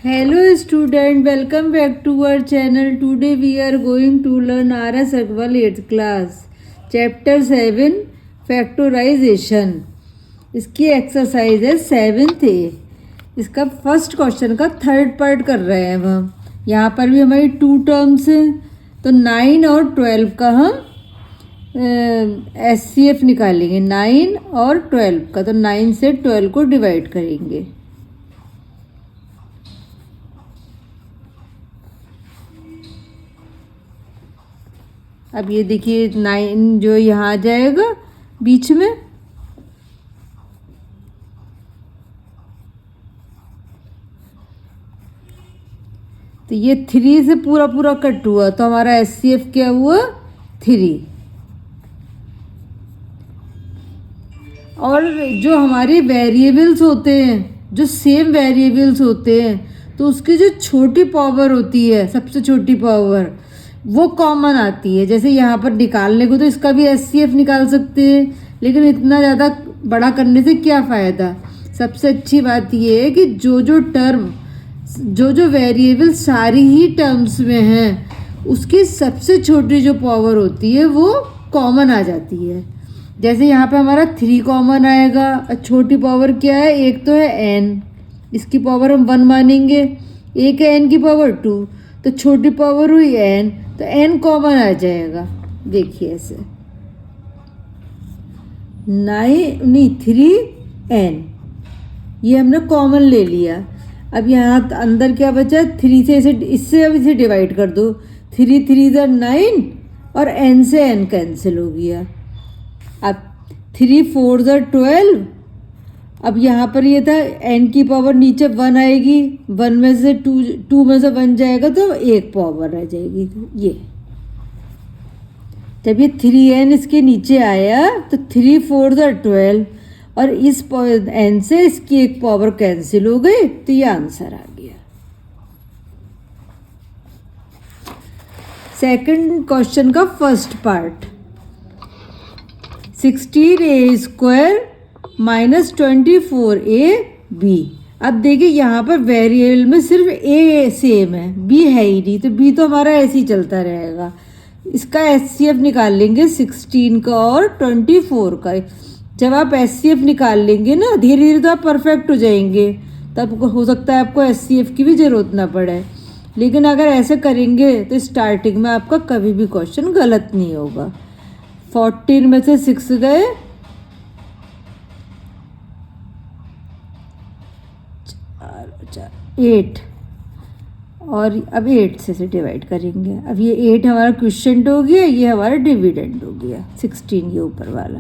Hello student, welcome back to our channel. Today we are going to learn R.S. Agrawal 8th class, chapter 7 factorization. इसकी exercise है 7th A. इसका first question का third part कर रहे हैं हम. यहाँ पर भी हमारी 2 टर्म्स हैं, तो 9 और 12 का हम SCF निकालेंगे. 9 और 12 का, तो 9 से 12 को डिवाइड करेंगे. अब ये देखिए 9 जो यहाँ आ जाएगा बीच में, तो ये 3 से पूरा पूरा कट हुआ, तो हमारा SCF क्या हुआ 3. और जो हमारे वेरिएबल्स होते हैं, जो सेम वेरिएबल्स होते हैं, तो उसकी जो छोटी पावर होती है, सबसे छोटी पावर, वो कॉमन आती है. जैसे यहाँ पर निकालने को तो इसका भी SCF निकाल सकते हैं, लेकिन इतना ज़्यादा बड़ा करने से क्या फ़ायदा. सबसे अच्छी बात ये है कि जो टर्म, जो वेरिएबल सारी ही टर्म्स में हैं, उसकी सबसे छोटी जो पावर होती है वो कॉमन आ जाती है. जैसे यहाँ पे हमारा 3 कॉमन आएगा. छोटी पावर क्या है, एक तो है n, इसकी पावर हम 1 मानेंगे. एक है n की पावर 2, तो छोटी पावर हुई n, तो n कॉमन आ जाएगा. देखिए ऐसे 3n, ये हमने कॉमन ले लिया. अब यहाँ अंदर क्या बचा, 3 से इससे अब इसे डिवाइड कर दो. 3 3 9 और n से n कैंसिल हो गया. अब 3 4 12. अब यहाँ पर ये था n की पावर नीचे 1 आएगी, 1 में से 2 में से 1 जाएगा, तो 1 पावर रह जाएगी. ये जब ये 3n इसके नीचे आया, तो 3 4 12, और इस n से इसकी 1 पावर कैंसिल हो गई, तो ये आंसर आ गया. सेकंड क्वेश्चन का first part, 16a² minus 24ab. अब देखिए यहाँ पर वेरिएबल में सिर्फ a सेम है, b है ही नहीं, तो b तो हमारा ऐसे ही चलता रहेगा. इसका SCF निकाल लेंगे 16 का और 24 का. जब आप SCF निकाल लेंगे ना, धीरे धीरे तो आप परफेक्ट हो जाएंगे. तब हो सकता है आपको SCF की भी ज़रूरत ना पड़े, लेकिन अगर ऐसे करेंगे तो स्टार्टिंग में आपका कभी भी क्वेश्चन गलत नहीं होगा. 14 में से 6 गए, 8, और अब 8 से डिवाइड करेंगे. अब ये 8 हमारा क्वोशिएंट हो गया, ये हमारा डिविडेंड हो गया. 16 ये ऊपर वाला,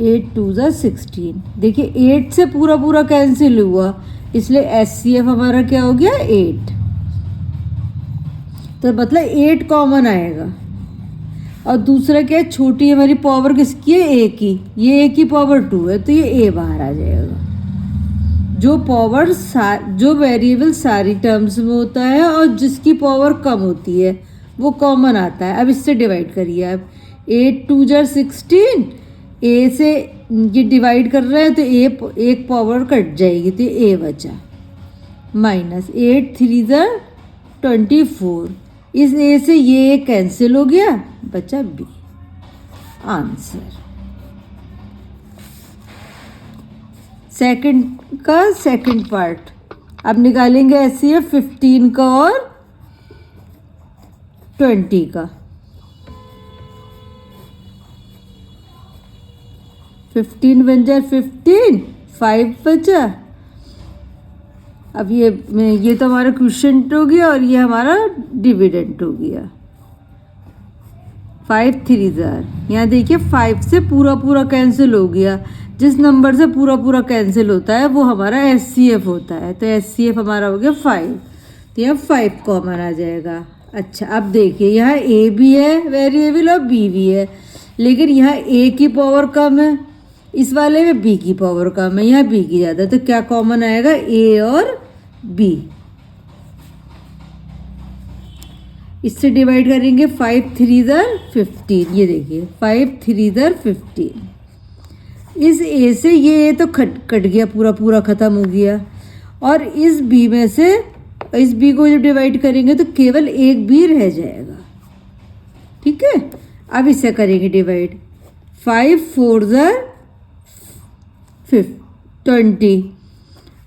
8 2 16. देखिए 8 से पूरा पूरा कैंसिल हुआ, इसलिए SCF हमारा क्या हो गया 8. तो मतलब 8 कॉमन आएगा. और दूसरा क्या है, छोटी हमारी पावर किसकी है, a की. ये a की पावर 2 है, तो ये a बाहर आ जाएगा. जो पावर जो वेरिएबल सारी टर्म्स में होता है और जिसकी पावर कम होती है वो कॉमन आता है. अब इससे डिवाइड करिए आप. 8 2 16, a से ये डिवाइड कर रहे हैं, तो एक पावर कट जाएगी, तो a बचा. माइनस 8 3 24. इस a से ये कैंसिल हो गया, बचा b. आंसर. सेकंड का सेकंड पार्ट. अब निकालेंगे SCF 15 का और 20 का. 15 बन जाए 15, 5 बचा. अब ये तो हमारा क्वोशिएंट हो गया और ये हमारा डिविडेंड हो गया. 5 3 यहाँ देखिए 5 से पूरा पूरा कैंसिल हो गया. जिस नंबर से पूरा पूरा कैंसिल होता है वो हमारा SCF होता है, तो SCF हमारा हो गया 5, तो यहाँ 5 कॉमन आ जाएगा. अच्छा, अब देखिए यहाँ a भी है वेरिएबल और b भी है, लेकिन यहाँ a की पावर कम है, इस वाले में b की पावर कम है, यहाँ b की ज़्यादा. तो क्या कॉमन आएगा, a और b. इससे डिवाइड करेंगे. 5 3 15. ये देखिए 5 3 15. इस a से ये तो कट गया, पूरा पूरा ख़त्म हो गया. और इस b में से इस बी को जब डिवाइड करेंगे तो केवल एक बी रह जाएगा। ठीक है, अब इसे करेंगे डिवाइड। 5 4 20।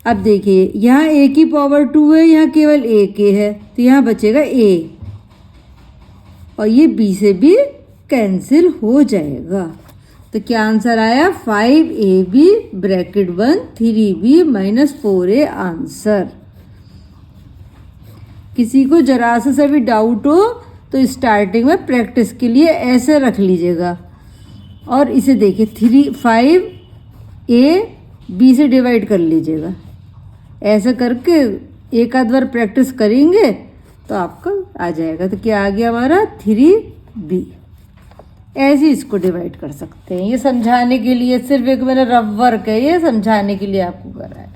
अब देखिए यहाँ a की पावर 2 है, यहाँ केवल एक a है, तो यहाँ बचेगा a और ये b से भी कैंसिल हो जाएगा। तो क्या आंसर आया? 5ab bracket 1 3b minus 4a answer. किसी को जरा सा भी डाउट हो तो स्टार्टिंग में प्रैक्टिस के लिए ऐसे रख लीजिएगा और इसे देखिए 5a b से डिवाइड कर लीजिएगा। ऐसा करके एक आध बार प्रैक्टिस करेंगे तो आपका आ जाएगा। तो क्या आ गया हमारा? 3b। ऐसे इसको डिवाइड कर सकते हैं। ये समझाने के लिए, सिर्फ एक मैंने रफ वर्क है, ये समझाने के लिए आपको करा है।